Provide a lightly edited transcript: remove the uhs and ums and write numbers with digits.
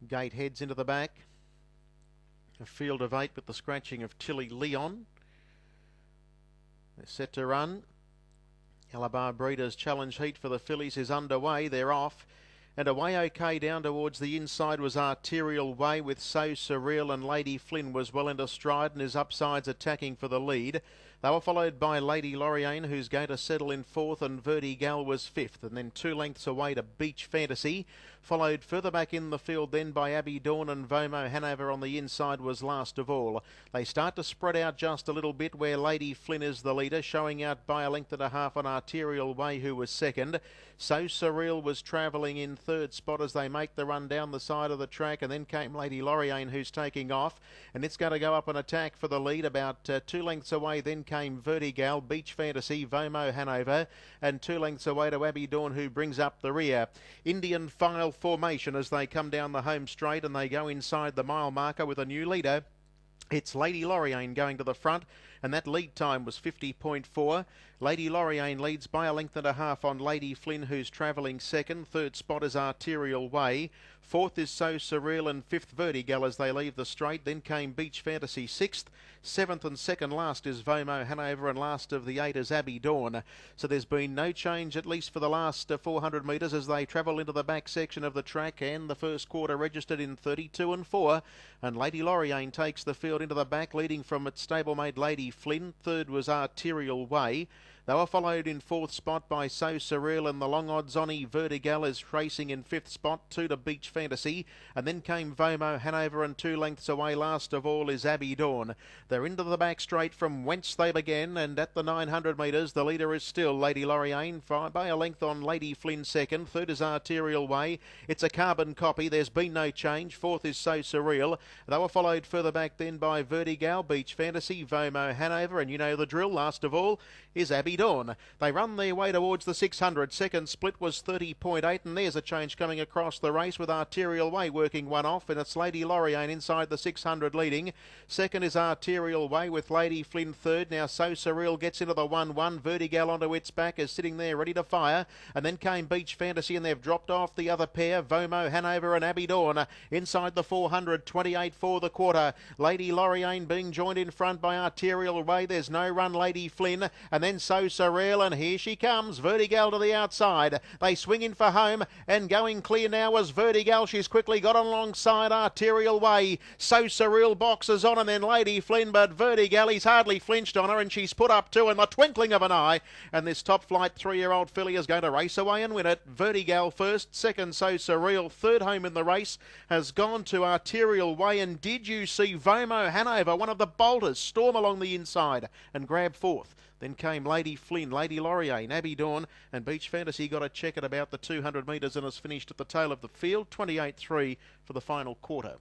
Gate heads into the back. A field of 8 with the scratching of Tilly Leon. They're set to run. NSW Breeders Challenge Heat for the fillies is underway. They're off. And away okay down towards the inside was Arterial Way with So Surreal, and Lady Flynn was well into stride and is upsides attacking for the lead. They were followed by Lady Loriane, who's going to settle in 4th, and Vertigal was 5th, and then 2 lengths away to Beach Fantasy. Followed further back in the field then by Abbey Dawn, and Vomo Hanover on the inside was last of all. They start to spread out just a little bit where Lady Flynn is the leader, showing out by a length and a half on Arterial Way, who was second. So Surreal was travelling in 3rd spot as they make the run down the side of the track, and then came Lady Loriane, who's taking off, and it's going to go up and attack for the lead. About 2 lengths away then came Vertigal, Beach Fantasy, Vomo Hanover, and 2 lengths away to Abbey Dawn, who brings up the rear. Indian file formation as they come down the home straight, and they go inside the mile marker with a new leader. It's Lady Loriane going to the front, and that lead time was 50.4. Lady Loriane leads by a length and a half on Lady Flynn, who's travelling second. 3rd spot is Arterial Way. 4th is So Surreal, and 5th Vertigal as they leave the straight. Then came Beach Fantasy 6th. 7th and 2nd last is Vomo Hanover, and last of the 8 is Abbey Dawn. So there's been no change, at least for the last 400 metres, as they travel into the back section of the track, and the first quarter registered in 32 and 4. And Lady Loriane takes the field into the back, leading from its stablemate Lady Flynn. 3rd was Arterial Way. They were followed in 4th spot by So Surreal, and the long odds on Vertigal is racing in 5th spot, 2 to Beach Fantasy, and then came Vomo Hanover, and 2 lengths away last of all is Abbey Dawn. They're into the back straight from whence they began, and at the 900 metres the leader is still Lady Loriane by a length on Lady Flynn second. 3rd is Arterial Way. It's a carbon copy, there's been no change. 4th is So Surreal. They were followed further back then by Vertigal, Beach Fantasy, Vomo Hanover, and you know the drill. Last of all is Abbey Dawn. They run their way towards the 600. Second split was 30.8, and there's a change coming across the race with Arterial Way working one off, and it's Lady Loriane inside the 600 leading. Second is Arterial Way with Lady Flynn third. Now So Surreal gets into the 1-1. Vertigal onto its back is sitting there ready to fire, and then came Beach Fantasy, and they've dropped off the other pair, Vomo Hanover and Abbey Dawn, inside the 400. 28 for the quarter. Lady Loriane being joined in front by Arterial Way. There's no run Lady Flynn, and then So Surreal, and here she comes. Vertigal to the outside. They swing in for home, and going clear now was Vertigal. She's quickly got on alongside Arterial Way. So Surreal boxes on, and then Lady Flynn, but Vertigal, he's hardly flinched on her, and she's put up 2 in the twinkling of an eye. And this top flight 3-year-old filly is going to race away and win it. Vertigal first, second So Surreal, third home in the race has gone to Arterial Way. And did you see Vomo Hanover, one of the bolters, storm along the inside and grab 4th? Then came Lady Flynn, Lady Loriane, Abbey Dawn, and Beach Fantasy got a check at about the 200 metres and has finished at the tail of the field. 28-3 for the final quarter.